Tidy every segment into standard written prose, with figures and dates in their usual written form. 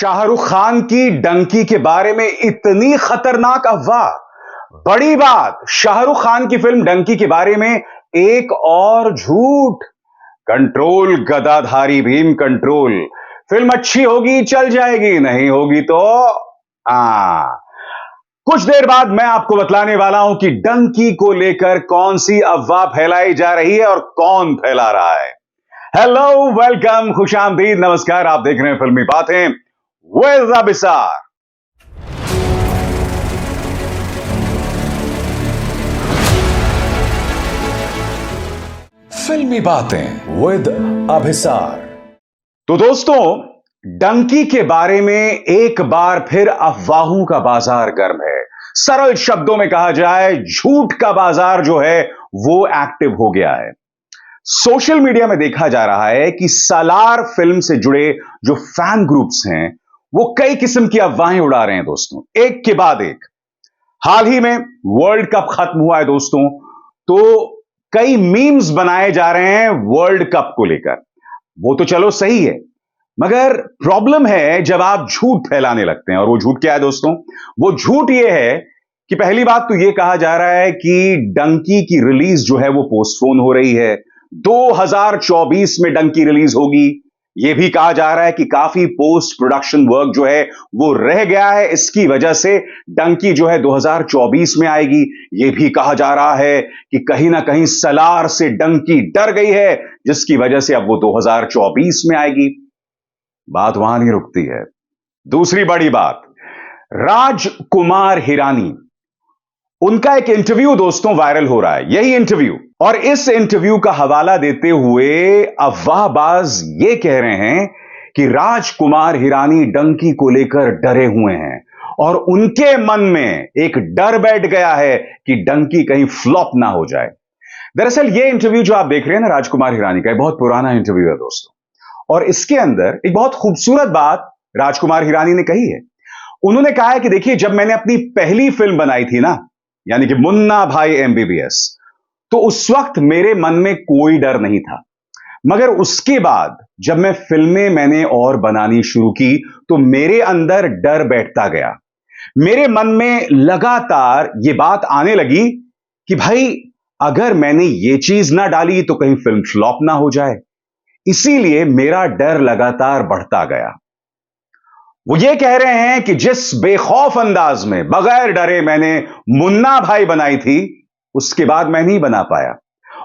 शाहरुख खान की डंकी के बारे में इतनी खतरनाक अफवाह। बड़ी बात, शाहरुख खान की फिल्म डंकी के बारे में एक और झूठ। कंट्रोल गदाधारी भीम कंट्रोल। फिल्म अच्छी होगी चल जाएगी, नहीं होगी तो कुछ देर बाद मैं आपको बतलाने वाला हूं कि डंकी को लेकर कौन सी अफवाह फैलाई जा रही है और कौन फैला रहा है। हेलो, वेलकम, खुशामदीद, नमस्कार। आप देख रहे हैं फिल्मी बातें विद अभिसार। फिल्मी बातें विद अभिसार। तो दोस्तों, डंकी के बारे में एक बार फिर अफवाहों का बाजार गर्म है। सरल शब्दों में कहा जाए, झूठ का बाजार जो है वो एक्टिव हो गया है। सोशल मीडिया में देखा जा रहा है कि सालार फिल्म से जुड़े जो फैन ग्रुप्स हैं वो कई किस्म की अफवाहें उड़ा रहे हैं दोस्तों, एक के बाद एक। हाल ही में वर्ल्ड कप खत्म हुआ है दोस्तों, तो कई मीम्स बनाए जा रहे हैं वर्ल्ड कप को लेकर। वो तो चलो सही है, मगर प्रॉब्लम है जब आप झूठ फैलाने लगते हैं। और वो झूठ क्या है दोस्तों? वो झूठ ये है कि पहली बात तो ये कहा जा रहा है कि डंकी की रिलीज जो है वो पोस्टपोन हो रही है। 2024 में डंकी रिलीज होगी। यह भी कहा जा रहा है कि काफी पोस्ट प्रोडक्शन वर्क जो है वो रह गया है, इसकी वजह से डंकी जो है 2024 में आएगी। यह भी कहा जा रहा है कि कहीं ना कहीं सलार से डंकी डर गई है, जिसकी वजह से अब वो 2024 में आएगी। बात वहां नहीं रुकती है। दूसरी बड़ी बात, राजकुमार हिरानी, उनका एक इंटरव्यू दोस्तों वायरल हो रहा है। यही इंटरव्यू, और इस इंटरव्यू का हवाला देते हुए अफवाहबाज ये कह रहे हैं कि राजकुमार हिरानी डंकी को लेकर डरे हुए हैं और उनके मन में एक डर बैठ गया है कि डंकी कहीं फ्लॉप ना हो जाए। दरअसल ये इंटरव्यू जो आप देख रहे हैं ना राजकुमार हिरानी का, बहुत पुराना इंटरव्यू है दोस्तों, और इसके अंदर एक बहुत खूबसूरत बात राजकुमार हिरानी ने कही है। उन्होंने कहा है कि देखिए, जब मैंने अपनी पहली फिल्म बनाई थी ना, यानी कि मुन्ना भाई एमबीबीएस, तो उस वक्त मेरे मन में कोई डर नहीं था। मगर उसके बाद जब मैंने और बनानी शुरू की तो मेरे अंदर डर बैठता गया। मेरे मन में लगातार यह बात आने लगी कि भाई, अगर मैंने यह चीज ना डाली तो कहीं फिल्म फ्लॉप ना हो जाए। इसीलिए मेरा डर लगातार बढ़ता गया। वो ये कह रहे हैं कि जिस बेखौफ अंदाज में बगैर डरे मैंने मुन्ना भाई बनाई थी, उसके बाद मैं नहीं बना पाया।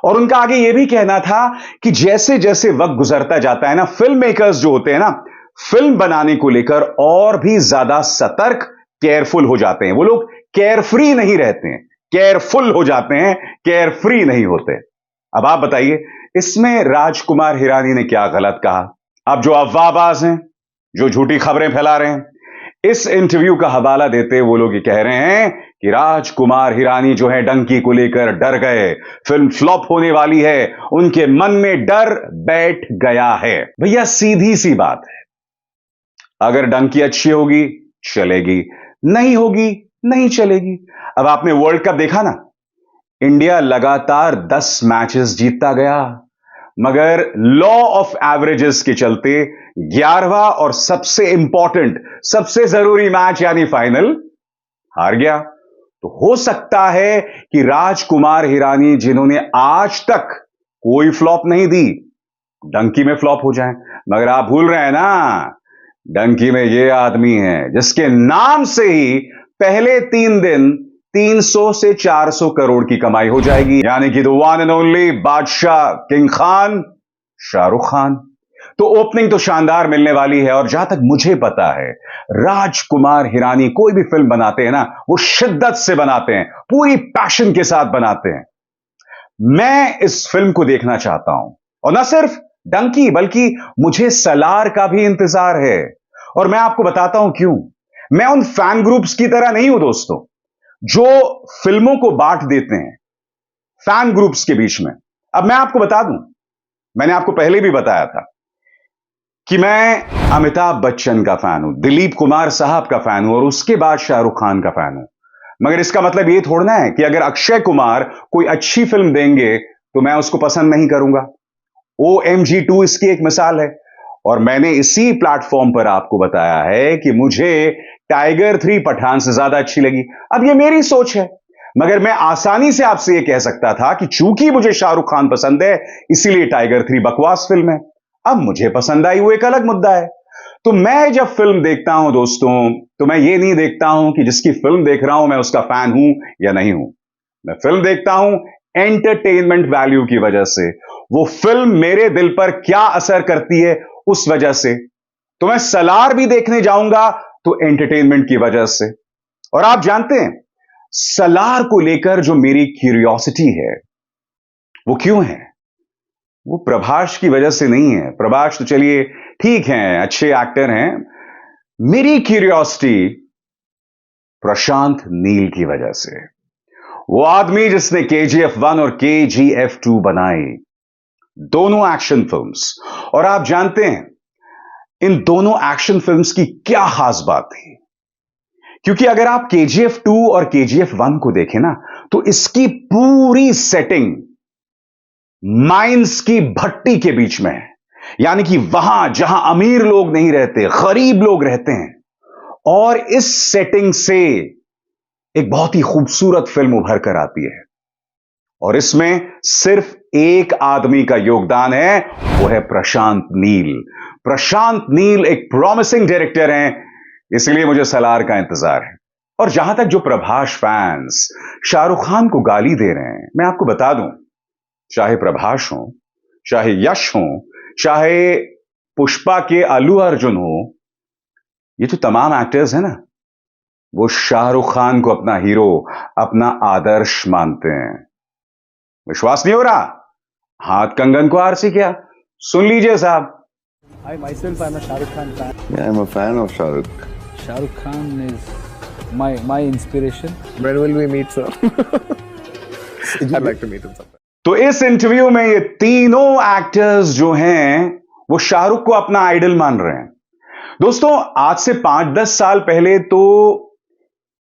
और उनका आगे यह भी कहना था कि जैसे जैसे वक्त गुजरता जाता है ना, फिल्म मेकर्स जो होते हैं ना, फिल्म बनाने को लेकर और भी ज्यादा सतर्क, केयरफुल हो जाते हैं। वो लोग केयरफ्री नहीं रहते हैं, केयरफुल हो जाते हैं, केयरफ्री नहीं होते। अब आप बताइए, इसमें राजकुमार हिरानी ने क्या गलत कहा? अब जो अफवाहबाज हैं, जो झूठी खबरें फैला रहे हैं, इस इंटरव्यू का हवाला देते वो लोग ये कह रहे हैं कि राजकुमार हिरानी जो है डंकी को लेकर डर गए, फिल्म फ्लॉप होने वाली है, उनके मन में डर बैठ गया है। भैया, सीधी सी बात है, अगर डंकी अच्छी होगी चलेगी, नहीं होगी नहीं चलेगी। अब आपने वर्ल्ड कप देखा ना, इंडिया लगातार 10 मैचेस जीतता गया, मगर लॉ ऑफ एवरेजेस के चलते 11वां और सबसे इंपॉर्टेंट, सबसे जरूरी मैच यानी फाइनल हार गया। तो हो सकता है कि राजकुमार हिरानी, जिन्होंने आज तक कोई फ्लॉप नहीं दी, डंकी में फ्लॉप हो जाए। मगर आप भूल रहे हैं ना, डंकी में ये आदमी है जिसके नाम से ही पहले 3 दिन 300 से 400 करोड़ की कमाई हो जाएगी, यानी कि द वन एंड ओनली बादशाह किंग खान, शाहरुख खान। तो ओपनिंग तो शानदार मिलने वाली है। और जहां तक मुझे पता है, राजकुमार हिरानी कोई भी फिल्म बनाते हैं ना, वो शिद्दत से बनाते हैं, पूरी पैशन के साथ बनाते हैं। मैं इस फिल्म को देखना चाहता हूं, और ना सिर्फ डंकी, बल्कि मुझे सलार का भी इंतजार है। और मैं आपको बताता हूं क्यों। मैं उन फैन ग्रुप्स की तरह नहीं हूं दोस्तों, जो फिल्मों को बांट देते हैं फैन ग्रुप्स के बीच में। अब मैं आपको बता दूं, मैंने आपको पहले भी बताया था कि मैं अमिताभ बच्चन का फैन हूं, दिलीप कुमार साहब का फैन हूं, और उसके बाद शाहरुख खान का फैन हूं। मगर इसका मतलब यह थोड़ा है कि अगर अक्षय कुमार कोई अच्छी फिल्म देंगे तो मैं उसको पसंद नहीं करूंगा। OMG 2 इसकी एक मिसाल है। और मैंने इसी प्लेटफॉर्म पर आपको बताया है कि मुझे टाइगर 3 पठान से ज्यादा अच्छी लगी। अब यह मेरी सोच है, मगर मैं आसानी से आपसे यह कह सकता था कि चूंकि मुझे शाहरुख खान पसंद है इसीलिए टाइगर 3 बकवास फिल्म है। अब मुझे पसंद आई वो एक अलग मुद्दा है। तो मैं जब फिल्म देखता हूं दोस्तों, तो मैं ये नहीं देखता हूं कि जिसकी फिल्म देख रहा हूं मैं उसका फैन हूं या नहीं हूं। मैं फिल्म देखता हूं एंटरटेनमेंट वैल्यू की वजह से, वो फिल्म मेरे दिल पर क्या असर करती है उस वजह से। तो मैं सलार भी देखने जाऊंगा तो एंटरटेनमेंट की वजह से। और आप जानते हैं सलार को लेकर जो मेरी क्यूरियोसिटी है वो क्यों है? वो प्रभास की वजह से नहीं है। प्रभास तो चलिए ठीक हैं, अच्छे एक्टर हैं। मेरी क्यूरियोसिटी प्रशांत नील की वजह से। वो आदमी जिसने KGF 1 और KGF 2 बनाई, दोनों एक्शन फिल्म्स। और आप जानते हैं इन दोनों एक्शन फिल्म्स की क्या खास बात थी? क्योंकि अगर आप KGF 2 और KGF 1 को देखें ना, तो इसकी पूरी सेटिंग माइंस की भट्टी के बीच में है। यानी कि वहां जहां अमीर लोग नहीं रहते, गरीब लोग रहते हैं। और इस सेटिंग से एक बहुत ही खूबसूरत फिल्म उभर कर आती है। और इसमें सिर्फ एक आदमी का योगदान है, वो है प्रशांत नील। प्रशांत नील एक प्रॉमिसिंग डायरेक्टर हैं, इसलिए मुझे सलार का इंतजार है। और जहां तक जो प्रभास फैंस शाहरुख खान को गाली दे रहे हैं, मैं आपको बता दूं, चाहे प्रभास हो, चाहे यश हो, चाहे पुष्पा के अल्लू अर्जुन हो, ये जो तमाम एक्टर्स हैं ना, वो शाहरुख खान को अपना हीरो, अपना आदर्श मानते हैं। विश्वास नहीं हो रहा? हाथ कंगन को आरसी क्या? सुन लीजिए साहब। I myself am a Shahrukh Khan fan. Yeah, I'm a fan of Shahrukh. Shahrukh Khan is my inspiration. When will we meet, sir? I'd like to meet him sometime. तो इस इंटरव्यू में ये तीनों actors जो हैं वो शाहरुख को अपना आइडल मान रहे हैं। दोस्तों आज से 5-10 साल पहले तो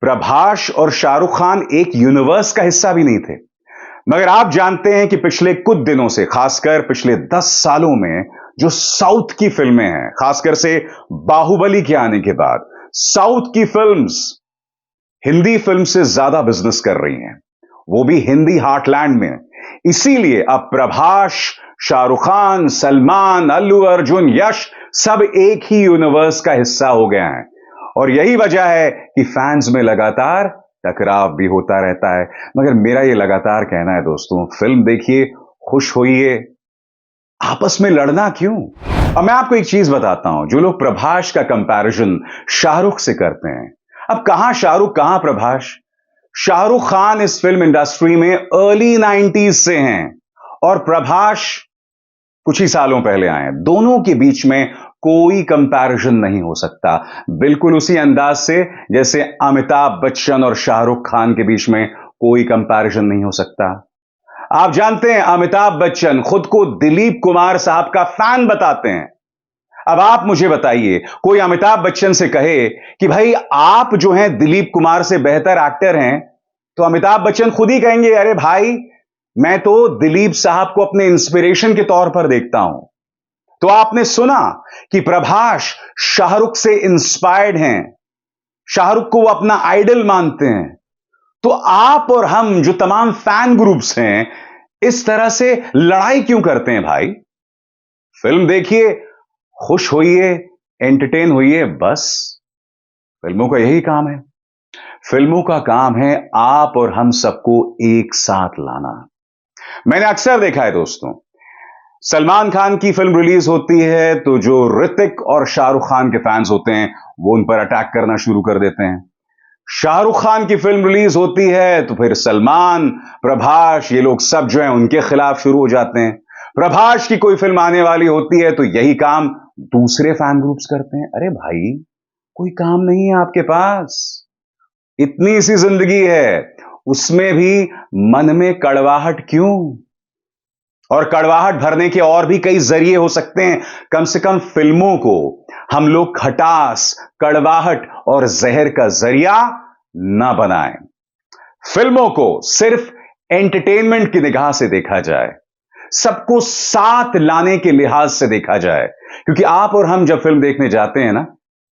प्रभास और शाहरुख खान एक यूनिवर्स का हिस्सा भी नहीं थे। मगर आप जानते हैं कि पिछले कुछ दिनों से, खासकर पिछले 10 सालों में जो साउथ की फिल्में हैं, खासकर से बाहुबली के आने के बाद, साउथ की फिल्म्स हिंदी फिल्म से ज्यादा बिजनेस कर रही हैं, वो भी हिंदी हार्टलैंड में। इसीलिए अब प्रभास, शाहरुख खान, सलमान, अल्लू अर्जुन, यश सब एक ही यूनिवर्स का हिस्सा हो गए हैं। और यही वजह है कि फैंस में लगातार टकराव भी होता रहता है। मगर मेरा यह लगातार कहना है दोस्तों, फिल्म देखिए, खुश होइए, आपस में लड़ना क्यों? अब मैं आपको एक चीज बताता हूं, जो लोग प्रभास का कंपैरिजन शाहरुख से करते हैं, अब कहां शाहरुख कहां प्रभास? शाहरुख खान इस फिल्म इंडस्ट्री में अर्ली 90s से हैं और प्रभास कुछ ही सालों पहले आए हैं। दोनों के बीच में कोई कंपैरिजन नहीं हो सकता। बिल्कुल उसी अंदाज से जैसे अमिताभ बच्चन और शाहरुख खान के बीच में कोई कंपैरिजन नहीं हो सकता। आप जानते हैं अमिताभ बच्चन खुद को दिलीप कुमार साहब का फैन बताते हैं। अब आप मुझे बताइए, कोई अमिताभ बच्चन से कहे कि भाई आप जो हैं दिलीप कुमार से बेहतर एक्टर हैं, तो अमिताभ बच्चन खुद ही कहेंगे अरे भाई मैं तो दिलीप साहब को अपने इंस्पिरेशन के तौर पर देखता हूं। तो आपने सुना कि प्रभास शाहरुख से इंस्पायर्ड हैं, शाहरुख को वो अपना आइडल मानते हैं। तो आप और हम जो तमाम फैन ग्रुप्स हैं, इस तरह से लड़ाई क्यों करते हैं भाई? फिल्म देखिए, खुश होइए, एंटरटेन होइए, बस। फिल्मों का यही काम है। फिल्मों का काम है आप और हम सबको एक साथ लाना। मैंने अक्सर देखा है दोस्तों, सलमान खान की फिल्म रिलीज होती है तो जो ऋतिक और शाहरुख खान के फैंस होते हैं वो उन पर अटैक करना शुरू कर देते हैं। शाहरुख खान की फिल्म रिलीज होती है तो फिर सलमान, प्रभास, ये लोग सब जो हैं उनके खिलाफ शुरू हो जाते हैं। प्रभास की कोई फिल्म आने वाली होती है तो यही काम दूसरे फैन ग्रुप्स करते हैं। अरे भाई कोई काम नहीं है आपके पास, इतनी सी जिंदगी है, उसमें भी मन में कड़वाहट क्यों? और कड़वाहट भरने के और भी कई जरिए हो सकते हैं। कम से कम फिल्मों को हम लोग खटास, कड़वाहट और जहर का जरिया ना बनाएं। फिल्मों को सिर्फ एंटरटेनमेंट की निगाह से देखा जाए। सबको साथ लाने के लिहाज से देखा जाए। क्योंकि आप और हम जब फिल्म देखने जाते हैं ना,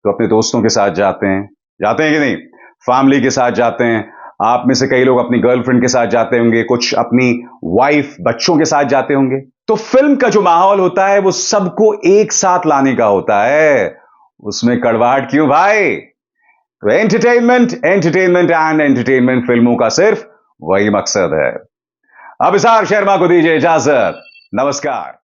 तो अपने दोस्तों के साथ जाते हैं कि नहीं, फैमिली के साथ जाते हैं। आप में से कई लोग अपनी गर्लफ्रेंड के साथ जाते होंगे, कुछ अपनी वाइफ बच्चों के साथ जाते होंगे। तो फिल्म का जो माहौल होता है वो सबको एक साथ लाने का होता है। उसमें कड़वाहट क्यों भाई? तो एंटरटेनमेंट एंड एंटरटेनमेंट फिल्मों का सिर्फ वही मकसद है। अभिसार शर्मा को दीजिए इजाजत। नमस्कार।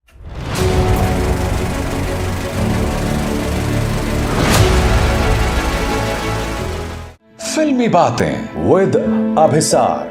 फिल्मी बातें विद अभिसार।